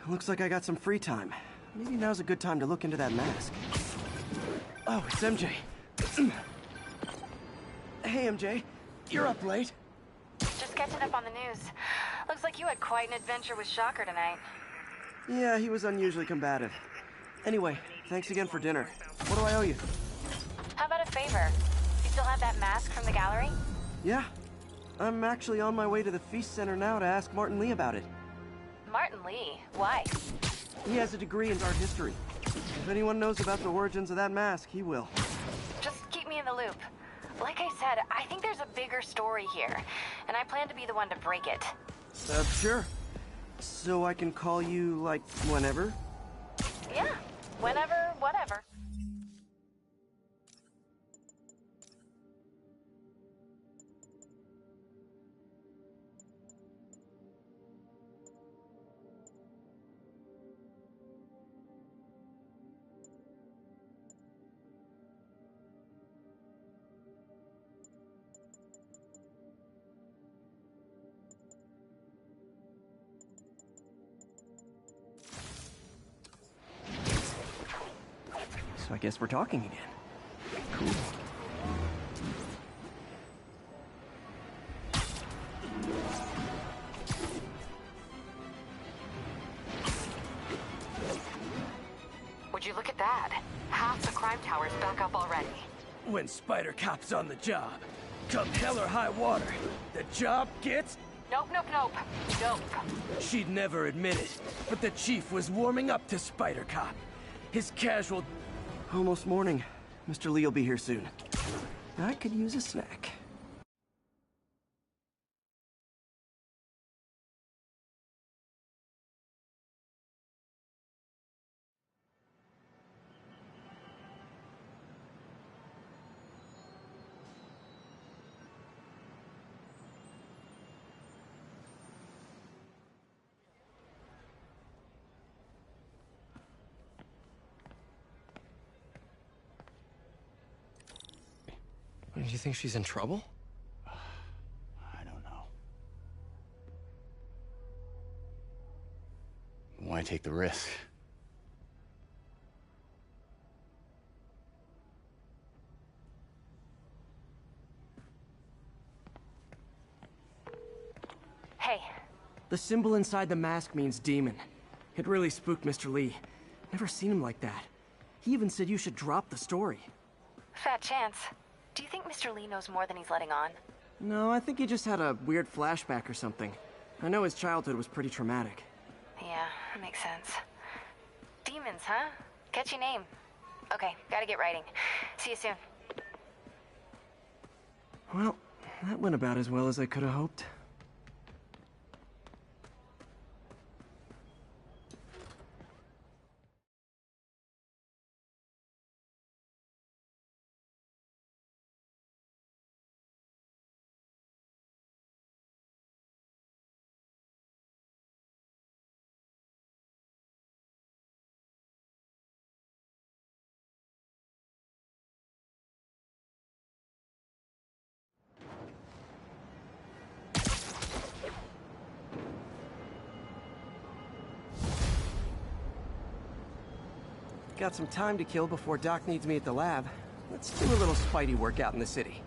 looks like I got some free time. Maybe now's a good time to look into that mask. Oh, it's MJ. Hey, MJ. You're up late. Just catching up on the news. Looks like you had quite an adventure with Shocker tonight. Yeah, he was unusually combative. Anyway, thanks again for dinner. What do I owe you? How about a favor? You still have that mask from the gallery? Yeah. I'm actually on my way to the Feast Center now to ask Martin Lee about it. Martin Lee? Why? He has a degree in art history. If anyone knows about the origins of that mask, he will. Just keep me in the loop. Like I said, I think there's a bigger story here, and I plan to be the one to break it. Sure. So I can call you, like, whenever? Yeah, whenever, whatever. So I guess we're talking again. Cool. Would you look at that? Half the crime tower's back up already. When Spider Cop's on the job, come hell or high water, the job gets... Nope, nope, nope. Nope. She'd never admit it, but the chief was warming up to Spider Cop. His casual... Almost morning. Mr. Lee will be here soon. I could use a snack. Do you think she's in trouble? I don't know. Why take the risk? Hey. The symbol inside the mask means demon. It really spooked Mr. Lee. Never seen him like that. He even said you should drop the story. Fat chance. Do you think Mr. Lee knows more than he's letting on? No, I think he just had a weird flashback or something. I know his childhood was pretty traumatic. Yeah, that makes sense. Demons, huh? Catchy name. Okay, gotta get writing. See you soon. Well, that went about as well as I could have hoped. Got some time to kill before Doc needs me at the lab. Let's do a little Spidey workout in the city.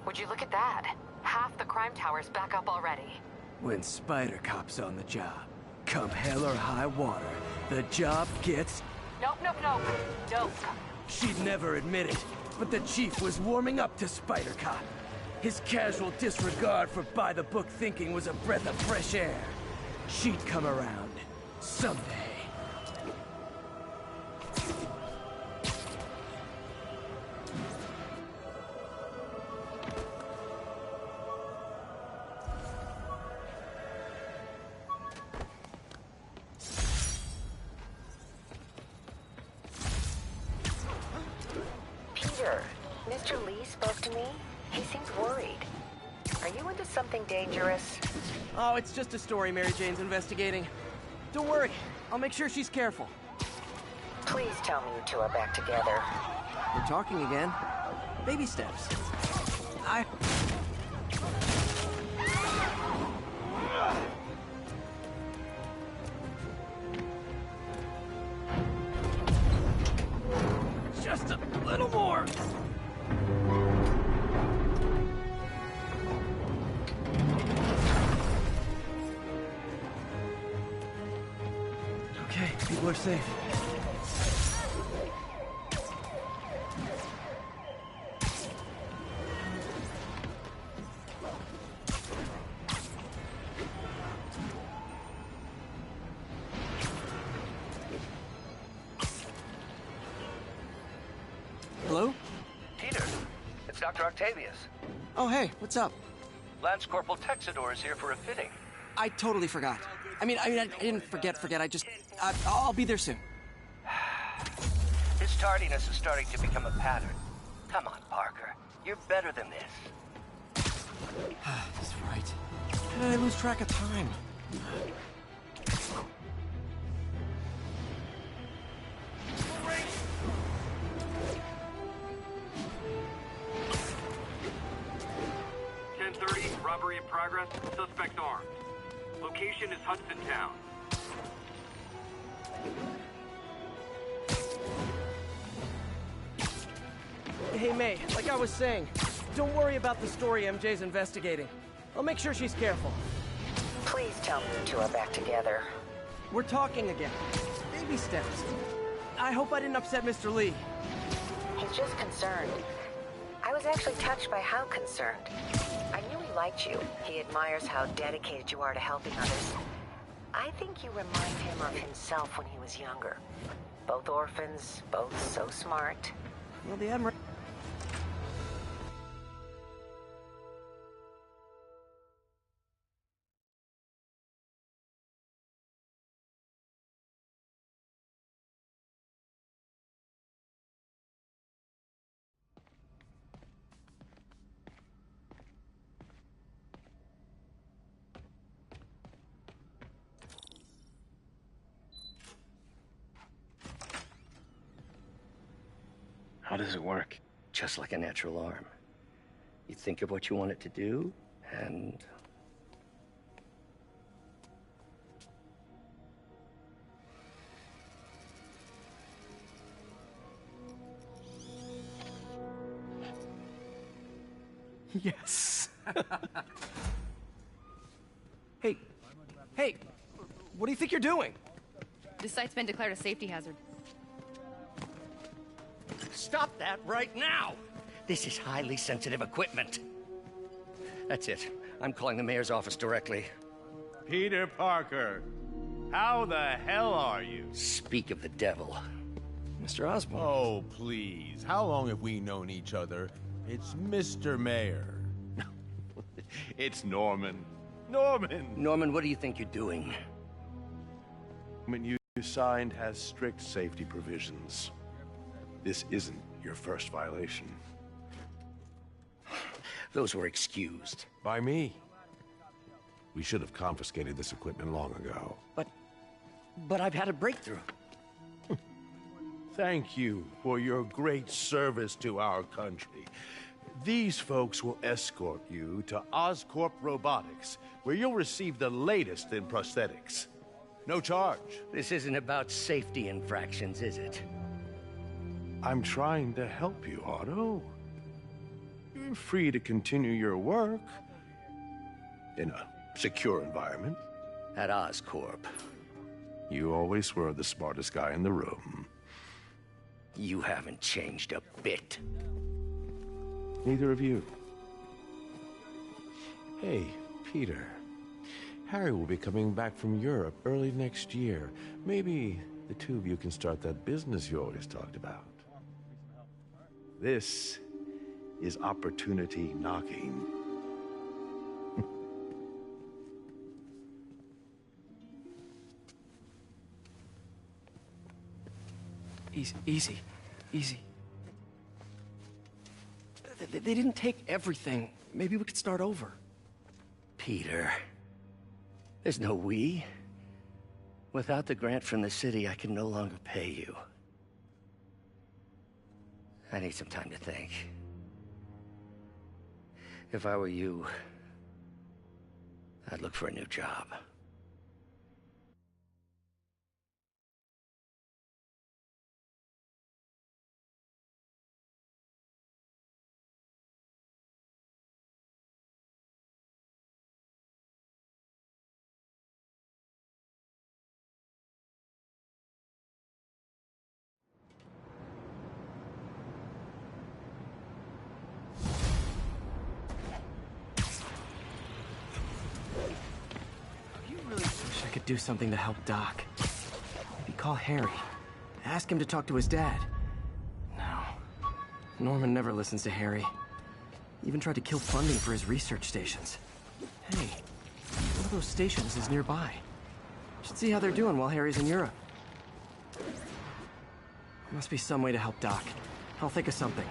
Would you look at that? Half the crime tower's back up already. When Spider Cop's on the job, come hell or high water, the job gets... Nope, nope, nope. Nope. She'd never admit it, but the chief was warming up to Spider Cop. His casual disregard for by-the-book thinking was a breath of fresh air. She'd come around. Someday. Peter, Mr. Lee spoke to me. He seems worried. Are you into something dangerous? Oh, it's just a story Mary Jane's investigating. Don't worry, I'll make sure she's careful. Please tell me you two are back together. We're talking again. Baby steps. Just a little more. Okay, people are safe. Hello? Peter, it's Dr. Octavius. Oh, hey, what's up? Lance Corporal Texador is here for a fitting. I totally forgot. I didn't forget. I'll be there soon. His tardiness is starting to become a pattern. Come on, Parker. You're better than this. He's right. How did I lose track of time? Robbery in progress. Suspect armed. Location is Hudson Town. Hey, May, like I was saying, don't worry about the story MJ's investigating. I'll make sure she's careful. Please tell me you two are back together. We're talking again. Baby steps. I hope I didn't upset Mr. Lee. He's just concerned. I was actually touched by how concerned. I knew he liked you. He admires how dedicated you are to helping others. I think you remind him of himself when he was younger. Both orphans, both so smart. Well, the Admiral... How does it work? Just like a natural arm. You think of what you want it to do, and... Yes. Hey, what do you think you're doing? This site's been declared a safety hazard. Stop that right now! This is highly sensitive equipment. That's it. I'm calling the mayor's office directly. Peter Parker, how the hell are you? Speak of the devil. Mr. Osborn. Oh, please. How long have we known each other? It's Mr. Mayor. It's Norman. Norman, what do you think you're doing? When you signed has strict safety provisions. This isn't your first violation. Those were excused. By me. We should have confiscated this equipment long ago. But I've had a breakthrough. Thank you for your great service to our country. These folks will escort you to Oscorp Robotics, where you'll receive the latest in prosthetics. No charge. This isn't about safety infractions, is it? I'm trying to help you, Otto. You're free to continue your work in a secure environment. At Oscorp. You always were the smartest guy in the room. You haven't changed a bit. Neither of you. Hey, Peter. Harry will be coming back from Europe early next year. Maybe the two of you can start that business you always talked about. This is opportunity knocking. Easy. They didn't take everything. Maybe we could start over. Peter, there's no we. Without the grant from the city, I can no longer pay you. I need some time to think. If I were you, I'd look for a new job. Wish I could do something to help Doc. Maybe call Harry. Ask him to talk to his dad. No. Norman never listens to Harry. Even tried to kill funding for his research stations. Hey, one of those stations is nearby. Should see how they're doing while Harry's in Europe. There must be some way to help Doc. I'll think of something.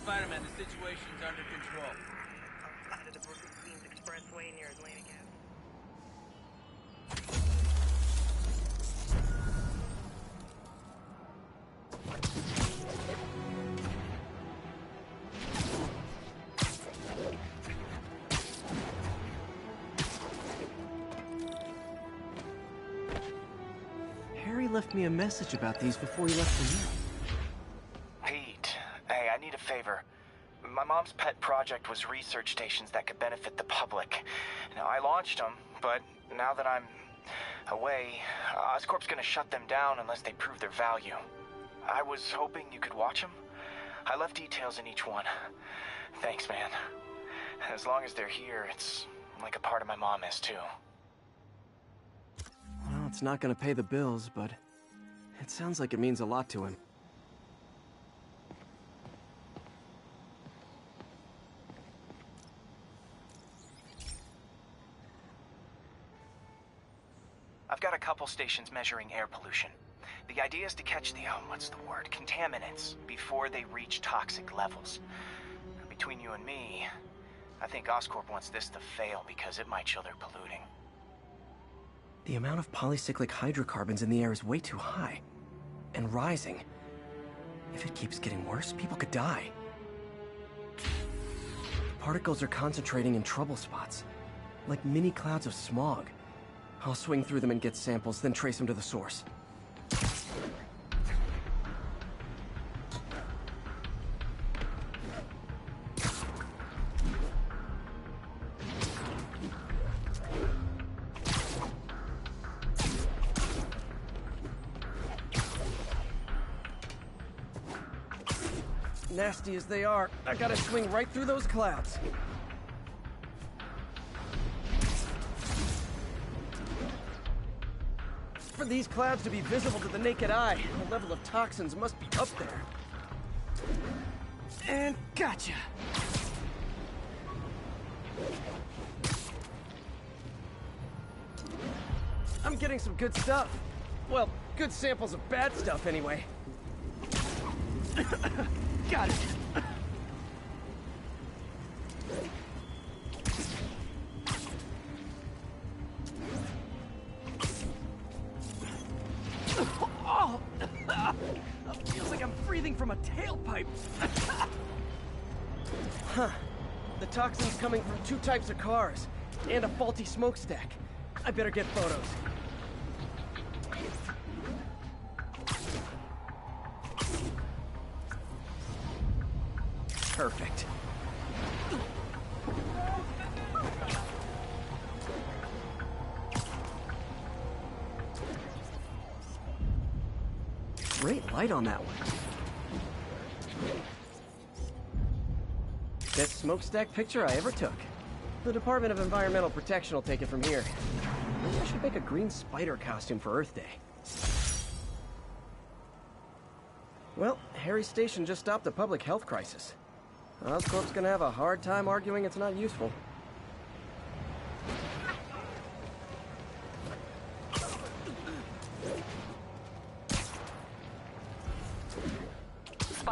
Spider-Man, the situation's under control. Outside of the Brooklyn Queens Expressway near Atlantic Ave. Harry left me a message about these before he left for you. Pete, hey, I need a favor. My mom's pet project was research stations that could benefit the public. Now, I launched them, but now that I'm away, Oscorp's gonna shut them down unless they prove their value. I was hoping you could watch them. I left details in each one. Thanks, man. As long as they're here, it's like a part of my mom is, too. Well, it's not gonna pay the bills, but it sounds like it means a lot to him. I've got a couple stations measuring air pollution. The idea is to catch the, contaminants before they reach toxic levels. Between you and me, I think Oscorp wants this to fail because it might show they're polluting. The amount of polycyclic hydrocarbons in the air is way too high. And rising. If it keeps getting worse, people could die. Particles are concentrating in trouble spots, like mini clouds of smog. I'll swing through them and get samples, then trace them to the source. Nasty as they are, I gotta swing right through those clouds. For these clouds to be visible to the naked eye, the level of toxins must be up there. And gotcha! I'm getting some good stuff. Well, good samples of bad stuff anyway. Got it! Oh! Feels like I'm breathing from a tailpipe. Huh. The toxin's coming from two types of cars, and a faulty smokestack. I better get photos. Perfect. Great light on that one. Best smokestack picture I ever took. The Department of Environmental Protection will take it from here. Maybe I should make a green spider costume for Earth Day. Well, Harry's station just stopped a public health crisis. Oscorp's gonna have a hard time arguing it's not useful.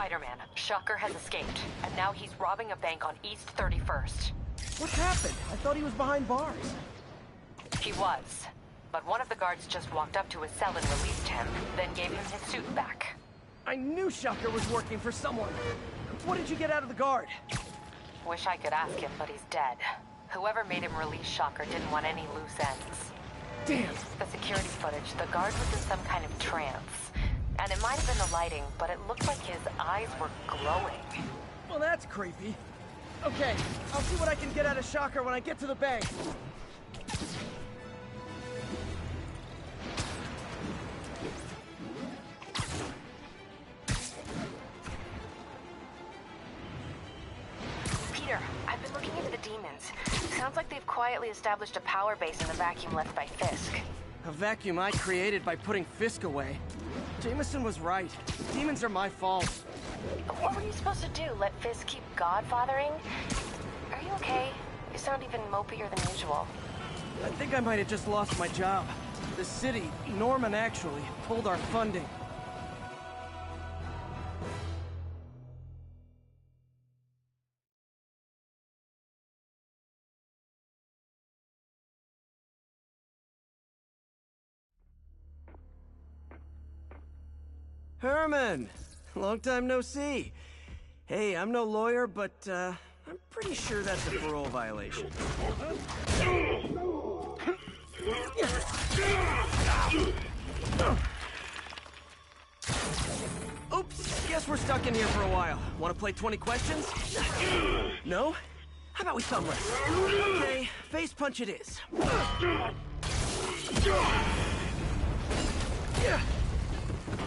Spider-Man, Shocker has escaped, and now he's robbing a bank on East 31st. What's happened? I thought he was behind bars. He was, but one of the guards just walked up to his cell and released him, then gave him his suit back. I knew Shocker was working for someone. What did you get out of the guard? Wish I could ask him, but he's dead. Whoever made him release Shocker didn't want any loose ends. Damn. The security footage, the guard was in some kind of trance. And it might have been the lighting, but it looked like his eyes were glowing. Well, that's creepy. Okay, I'll see what I can get out of Shocker when I get to the bank. Peter, I've been looking into the demons. Sounds like they've quietly established a power base in the vacuum left by Fisk. A vacuum I created by putting Fisk away. Jameson was right. Demons are my fault. What were you supposed to do? Let Fisk keep godfathering? Are you okay? You sound even mopier than usual. I think I might have just lost my job. The city, Norman actually, pulled our funding. Herman! Long time no see. Hey, I'm no lawyer, but, I'm pretty sure that's a parole violation. Oops, guess we're stuck in here for a while. Want to play 20 questions? No? How about we thumb wrestle? Okay, face punch it is.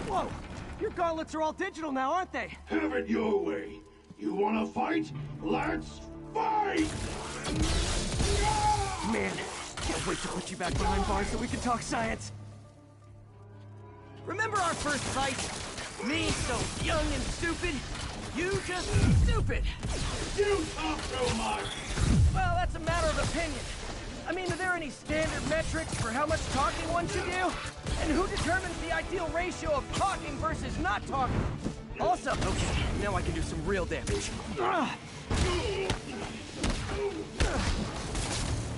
Whoa! Your gauntlets are all digital now, aren't they? Have it your way. You wanna fight? Let's fight! Man, can't wait to put you back behind bars so we can talk science. Remember our first fight? Me so young and stupid, you just stupid. You talk too much! Well, that's a matter of opinion. I mean, are there any standard metrics for how much talking one should do? And who determines the ideal ratio of talking versus not talking? Also, okay, now I can do some real damage.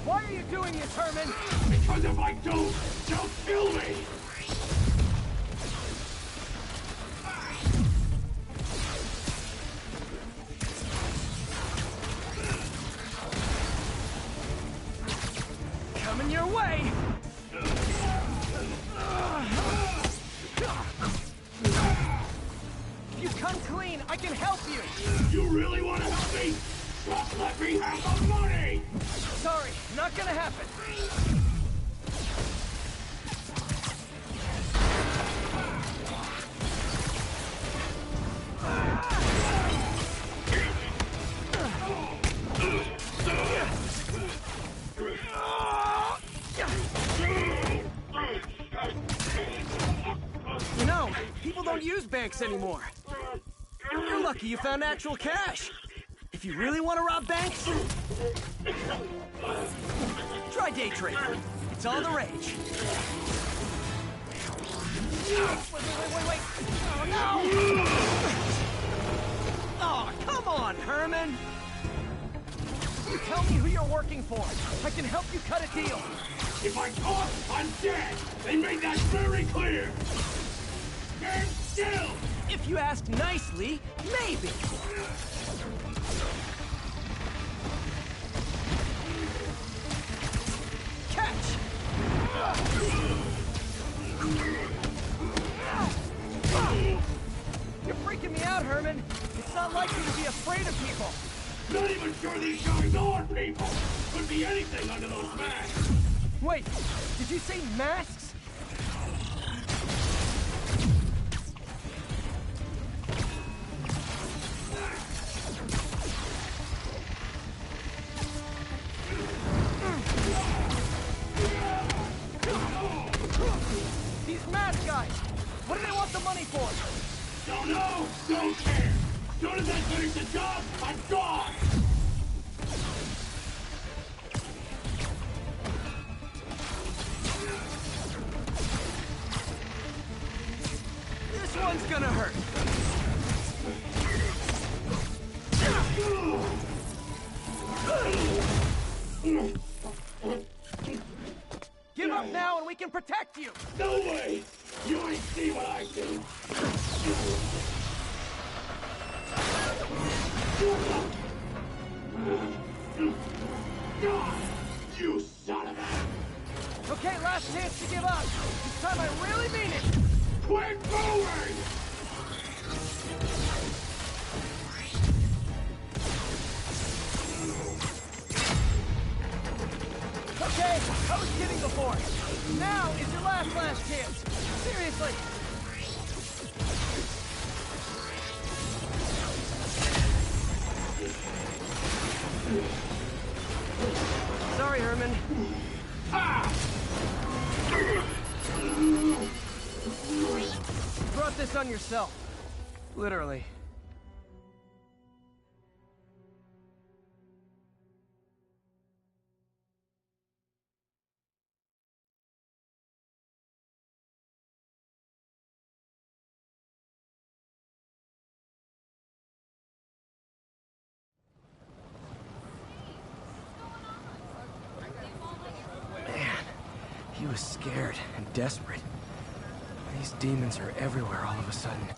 Why are you doing this, Herman? Because if I don't, they'll kill me! Coming your way! If you come clean, I can help you! You really want to help me? Just let me have the money! Sorry, not gonna happen. You know, people don't use banks anymore. You're lucky you found actual cash. If you really want to rob banks, try day trading. It's all the rage. Wait. Oh, no! Oh, come on, Herman! You tell me who you're working for. I can help you cut a deal. If I talk, I'm dead! They made that very clear! Stand still! If you ask nicely, maybe. Catch! You're freaking me out, Herman. It's not like you to be afraid of people. Not even sure these guys are people! Could be anything under those masks! Wait, did you say masks? These mask guys, what do they want the money for? Don't know! Don't care! As soon as I finish the job, I'm gone! This one's gonna hurt. Give up now and we can protect you! No way! You ain't see what I do! God, you son of a... Okay, last chance to give up. This time I really mean it. Quit moving! Okay, I was kidding before. Now is your last chance. Seriously. Sorry, Herman. You brought this on yourself. Literally. He was scared and desperate. These demons are everywhere all of a sudden.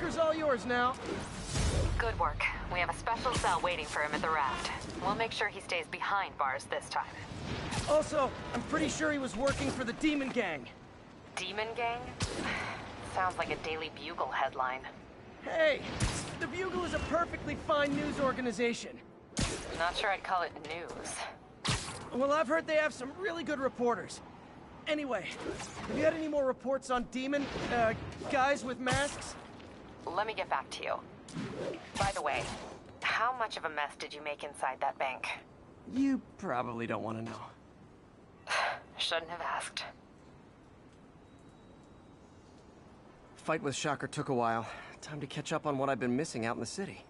Shocker's all yours now. Good work. We have a special cell waiting for him at the raft. We'll make sure he stays behind bars this time. Also, I'm pretty sure he was working for the Demon Gang. Demon Gang? Sounds like a Daily Bugle headline. Hey, the Bugle is a perfectly fine news organization. Not sure I'd call it news. Well, I've heard they have some really good reporters. Anyway, have you had any more reports on demon, guys with masks? Let me get back to you. By the way, how much of a mess did you make inside that bank? You probably don't want to know. Shouldn't have asked. Fight with Shocker took a while. Time to catch up on what I've been missing out in the city.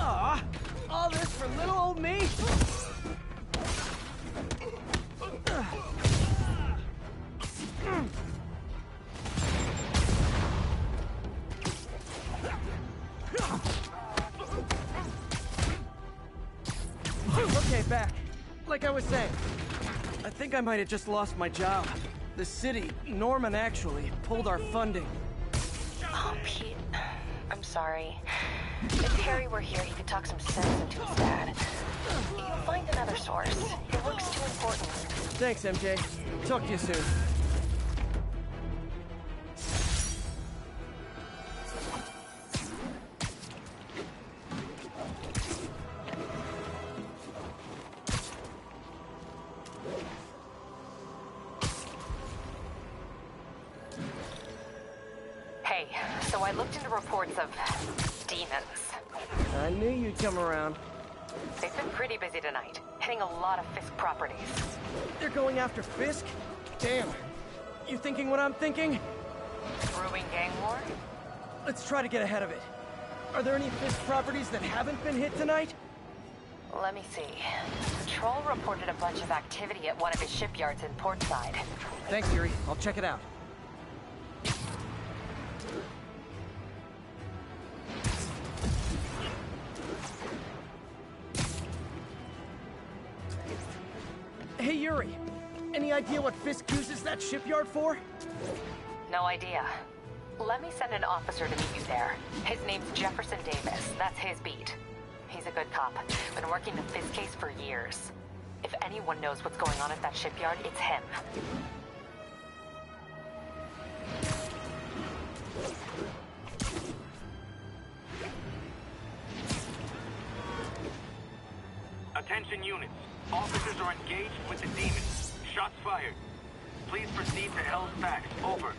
Aw, all this for little old me? Okay, back. Like I was saying, I think I might have just lost my job. The city, Norman actually, pulled our funding. Oh, Pete. I'm sorry. If Harry were here, he could talk some sense into his dad. You'll find another source. Your work's too important. Thanks, MJ. Talk to you soon. Hey, so I looked into reports of demons. I knew you'd come around. They've been pretty busy tonight, hitting a lot of Fisk properties. They're going after Fisk? Damn. You thinking what I'm thinking? Brewing gang war? Let's try to get ahead of it. Are there any Fisk properties that haven't been hit tonight? Let me see. Patrol reported a bunch of activity at one of his shipyards in Portside. Thanks, Yuri. I'll check it out. Hey, Yuri. Any idea what Fisk uses that shipyard for? No idea. Let me send an officer to meet you there. His name's Jefferson Davis. That's his beat. He's a good cop. Been working the Fisk case for years. If anyone knows what's going on at that shipyard, it's him. Attention units. Officers are engaged with the demons. Shots fired. Please proceed to Hell's Backs. Over.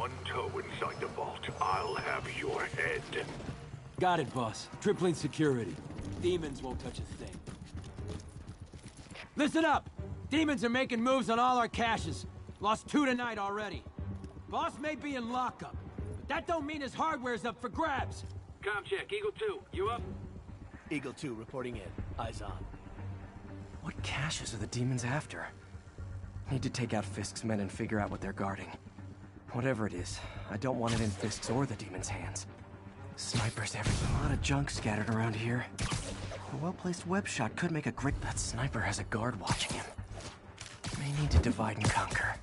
one toe inside the vault, I'll have your head. Got it, boss. Tripling security. Demons won't touch a thing. Listen up! Demons are making moves on all our caches. Lost 2 tonight already. Boss may be in lockup, but that don't mean his hardware's up for grabs. Com check, Eagle 2, you up? Eagle 2 reporting in. Eyes on. What caches are the demons after? Need to take out Fisk's men and figure out what they're guarding. Whatever it is, I don't want it in Fisk's or the demons' hands. Snipers everywhere. A lot of junk scattered around here. A well-placed web shot could make a great... That sniper has a guard watching him. May need to divide and conquer.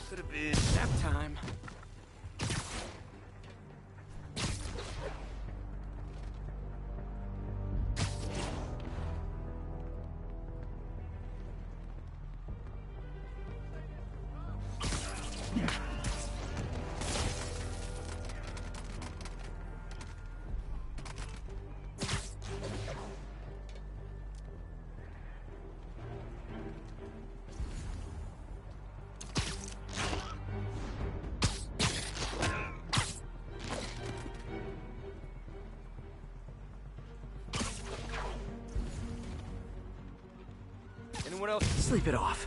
Could have been nap time. Anyone else? Sleep it off.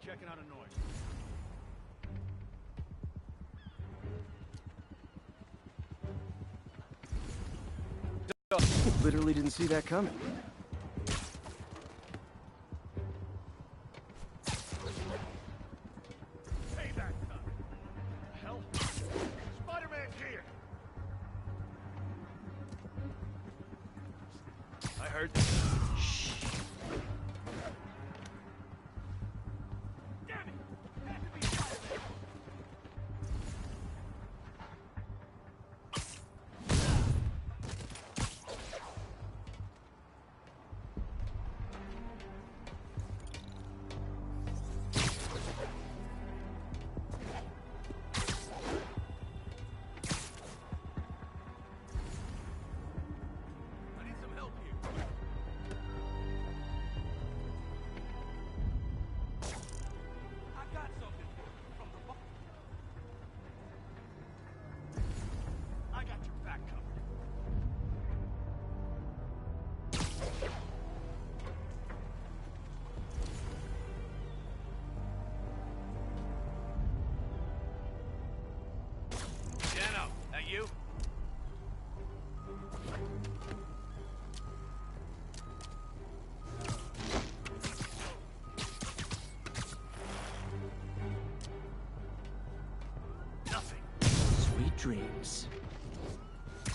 Checking out a noise. Literally didn't see that coming. Payback time. Hell? Spider-Man's here. I heard. You? Nothing. Sweet dreams.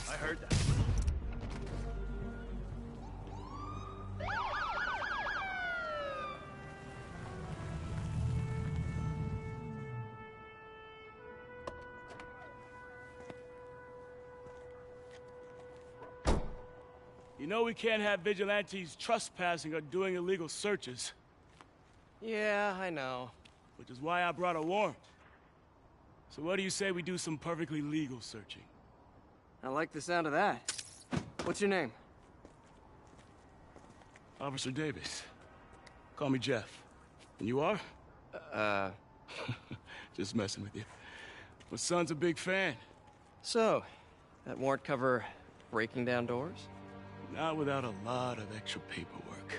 I heard that. You know we can't have vigilantes trespassing or doing illegal searches. Yeah, I know. Which is why I brought a warrant. So what do you say we do some perfectly legal searching? I like the sound of that. What's your name? Officer Davis. Call me Jeff. And you are? Just messing with you. My son's a big fan. So, That warrant cover breaking down doors? Not without a lot of extra paperwork.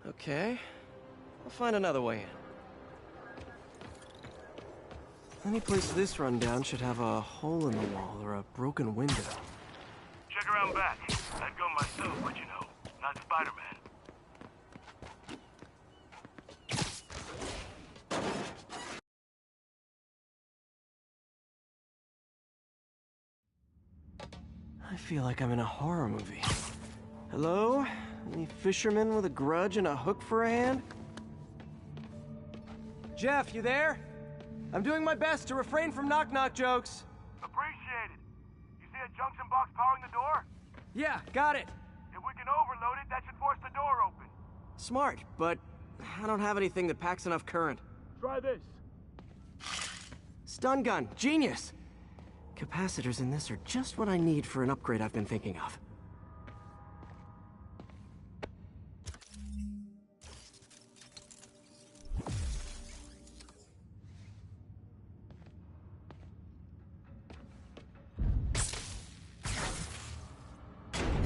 Okay. I'll find another way in. Any place this rundown should have a hole in the wall or a broken window. Check around back. I'd go myself, but you know, not Spider-Man. I feel like I'm in a horror movie. Hello? Any fisherman with a grudge and a hook for a hand? Jeff, you there? I'm doing my best to refrain from knock-knock jokes. Appreciate it. You see a junction box powering the door? Yeah, got it. If we can overload it, that should force the door open. Smart, but I don't have anything that packs enough current. Try this. Stun gun, genius! Capacitors in this are just what I need for an upgrade I've been thinking of.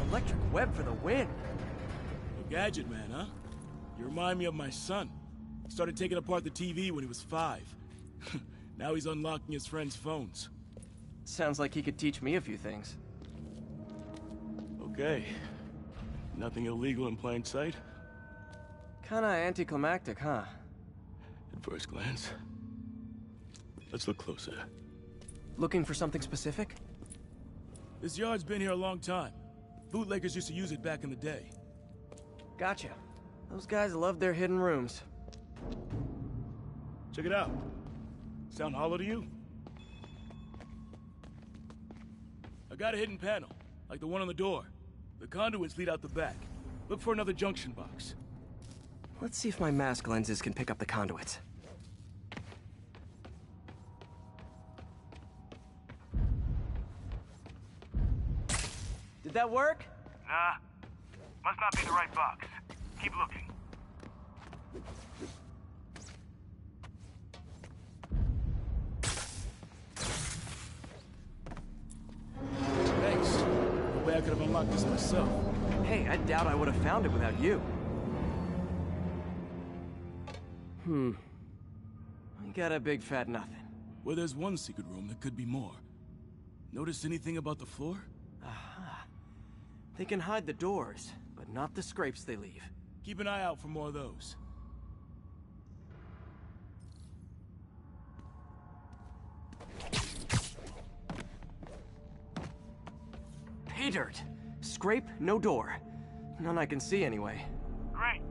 Electric web for the win! A gadget man, huh? You remind me of my son. Started taking apart the TV when he was 5. Now he's unlocking his friends' phones. Sounds like he could teach me a few things. Okay. Nothing illegal in plain sight? Kinda anticlimactic, huh? At first glance. Let's look closer. Looking for something specific? This yard's been here a long time. Bootleggers used to use it back in the day. Gotcha. Those guys love their hidden rooms. Check it out. Sound hollow to you? I got a hidden panel, like the one on the door. The conduits lead out the back. Look for another junction box. Let's see if my mask lenses can pick up the conduits. Did that work? Nah. Must not be the right box. Keep looking. Thanks. No way I could have unlocked this myself. Hey, I doubt I would have found it without you. I got a big fat nothing. Well, there's one secret room that could be more. Notice anything about the floor? Aha. They can hide the doors, but not the scrapes they leave. Keep an eye out for more of those. Pay dirt. Scrape, no door. None I can see anyway. Great.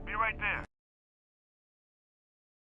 Be right there.